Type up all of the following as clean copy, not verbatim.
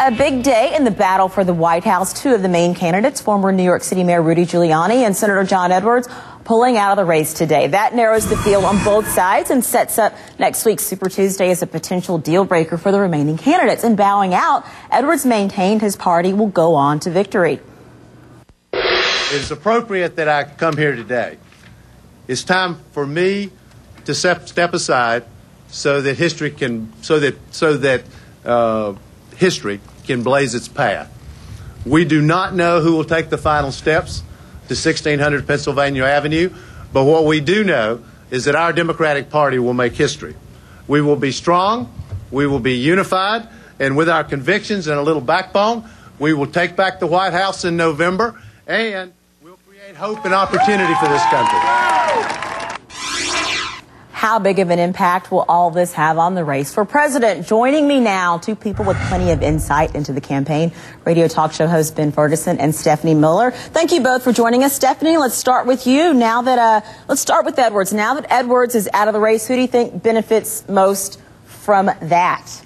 A big day in the battle for the White House. Two of the main candidates, former New York City Mayor Rudy Giuliani and Senator John Edwards, pulling out of the race today. That narrows the field on both sides and sets up next week's Super Tuesday as a potential deal breaker for the remaining candidates. And bowing out, Edwards maintained his party will go on to victory. It is appropriate that I come here today. It's time for me to step aside so that history can history can blaze its path. We do not know who will take the final steps to 1600 Pennsylvania Avenue, but what we do know is that our Democratic Party will make history. We will be strong, we will be unified, and with our convictions and a little backbone, we will take back the White House in November, and we'll create hope and opportunity for this country. How big of an impact will all this have on the race for president? Joining me now, two people with plenty of insight into the campaign, radio talk show host Ben Ferguson and Stephanie Miller. Thank you both for joining us. Stephanie, let's start with you. Let's start with Edwards. Now that Edwards is out of the race, who do you think benefits most from that?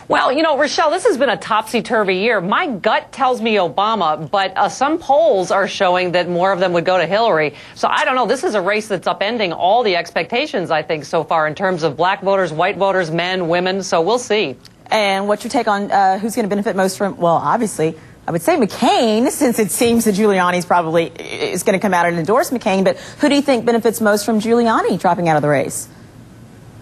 Well, you know, Rochelle, this has been a topsy-turvy year. My gut tells me Obama, but some polls are showing that more of them would go to Hillary. So I don't know. This is a race that's upending all the expectations, I think, so far in terms of black voters, white voters, men, women. So we'll see. And what's your take on who's going to benefit most from, well, obviously, I would say McCain, since it seems that Giuliani's probably is going to come out and endorse McCain. But who do you think benefits most from Giuliani dropping out of the race?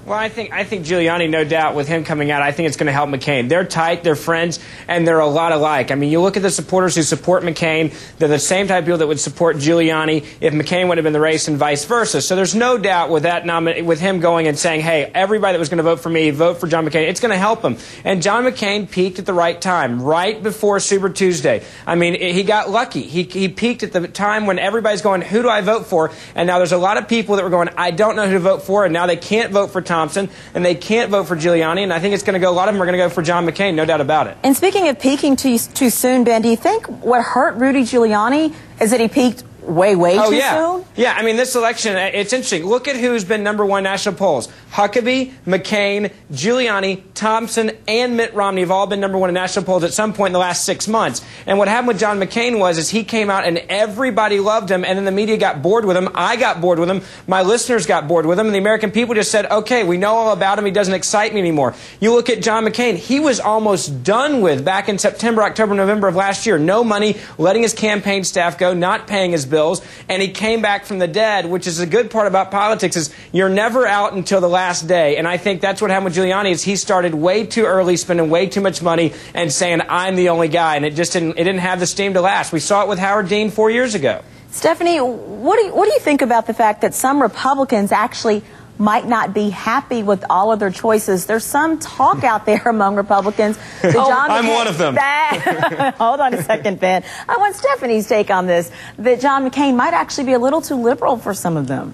Well, I think Giuliani, no doubt, with him coming out, I think it's going to help McCain. They're tight, they're friends, and they're a lot alike. I mean, you look at the supporters who support McCain, they're the same type of people that would support Giuliani if McCain would have been in the race and vice versa. So there's no doubt with that with him going and saying, hey, everybody that was going to vote for me, vote for John McCain. It's going to help him. And John McCain peaked at the right time, right before Super Tuesday. I mean, he got lucky. He peaked at the time when everybody's going, who do I vote for? And now there's a lot of people that were going, I don't know who to vote for, and now they can't vote for Thompson, and they can't vote for Giuliani, and I think it's going to go, a lot of them are going to go for John McCain, no doubt about it. And speaking of peaking too soon, Ben, do you think what hurt Rudy Giuliani is that he peaked way too soon? Yeah, I mean, this election, it's interesting. Look at who's been #1 national polls. Huckabee, McCain, Giuliani, Thompson, and Mitt Romney have all been #1 in national polls at some point in the last 6 months. And what happened with John McCain is he came out and everybody loved him, and then the media got bored with him. I got bored with him. My listeners got bored with him, and the American people just said, okay, we know all about him. He doesn't excite me anymore. You look at John McCain. He was almost done with back in September, October, November of last year. No money, letting his campaign staff go, not paying his bills. And he came back from the dead, which is a good part about politics, is you're never out until the last day. And I think that's what happened with Giuliani, is he started way too early, spending way too much money and saying, I'm the only guy. And it didn't have the steam to last. We saw it with Howard Dean 4 years ago. Stephanie, what do you think about the fact that some Republicans actually might not be happy with all of their choices? There's some talk out there among Republicans that John I'm one of them. Hold on a second, Ben. I want Stephanie's take on this, that John McCain might actually be a little too liberal for some of them.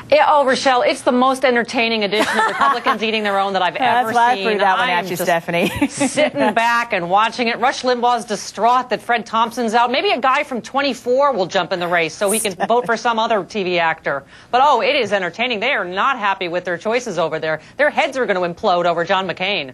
Yeah, oh, Rochelle, it's the most entertaining edition of Republicans Eating Their Own that I've ever seen. That's why I threw that one at you, Stephanie. Sitting back and watching it. Rush Limbaugh's distraught that Fred Thompson's out. Maybe a guy from 24 will jump in the race so he can vote for some other TV actor. But, oh, it is entertaining. They are not happy with their choices over there. Their heads are going to implode over John McCain.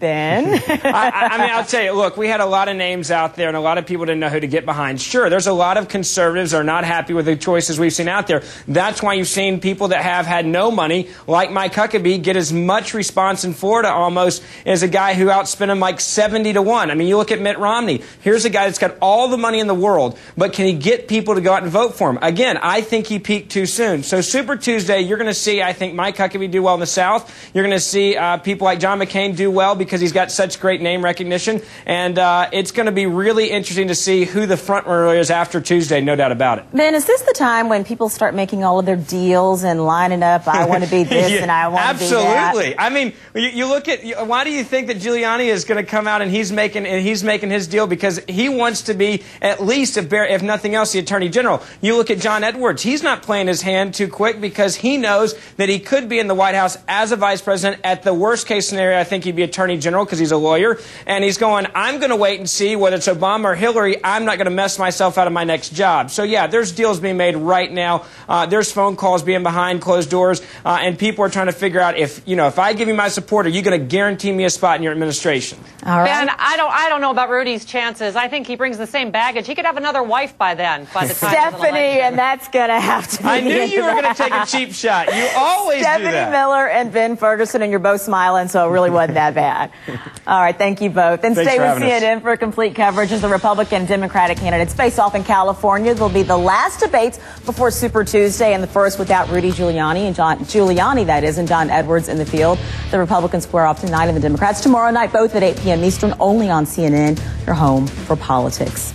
Ben? I mean, I'll tell you, look, we had a lot of names out there, and a lot of people didn't know who to get behind. Sure, there's a lot of conservatives that are not happy with the choices we've seen out there. That's why you've seen people that have had no money, like Mike Huckabee, get as much response in Florida almost as a guy who outspent him like 70-1. I mean, you look at Mitt Romney. Here's a guy that's got all the money in the world, but can he get people to go out and vote for him? Again, I think he peaked too soon. So Super Tuesday, you're going to see, I think, Mike Huckabee do well in the South. You're going to see people like John McCain do well because he's got such great name recognition. And it's going to be really interesting to see who the front runner is after Tuesday, no doubt about it. Ben, is this the time when people start making all of their deals and lining up, I want to be this and I want to be that? Absolutely. I mean, you look at, why do you think that Giuliani is going to come out and he's making his deal? Because he wants to be at least, if nothing else, the Attorney General. You look at John Edwards. He's not playing his hand too quick because he knows that he could be in the White House as a vice president. At the worst case scenario, I think he'd be Attorney General because he's a lawyer. And he's going, I'm going to wait and see whether it's Obama or Hillary. I'm not going to mess myself out of my next job. So, yeah, there's deals being made right now. There's phone calls calls being behind closed doors, and people are trying to figure out if I give you my support, are you going to guarantee me a spot in your administration? All right. Ben, I don't know about Rudy's chances. I think he brings the same baggage. He could have another wife by then, by the time of the election. Stephanie, and that's going to have to be I knew you were going to take a cheap shot. You always do that. Stephanie Miller and Ben Ferguson, and you're both smiling, so it really wasn't that bad. All right, thank you both. And Thanks stay with for having us. CNN for complete coverage as the Republican and Democratic candidates face off in California. There'll be the last debates before Super Tuesday, and the first without Rudy Giuliani and John Edwards in the field. The Republicans square off tonight, and the Democrats tomorrow night, both at 8 p.m. Eastern, only on CNN, your home for politics.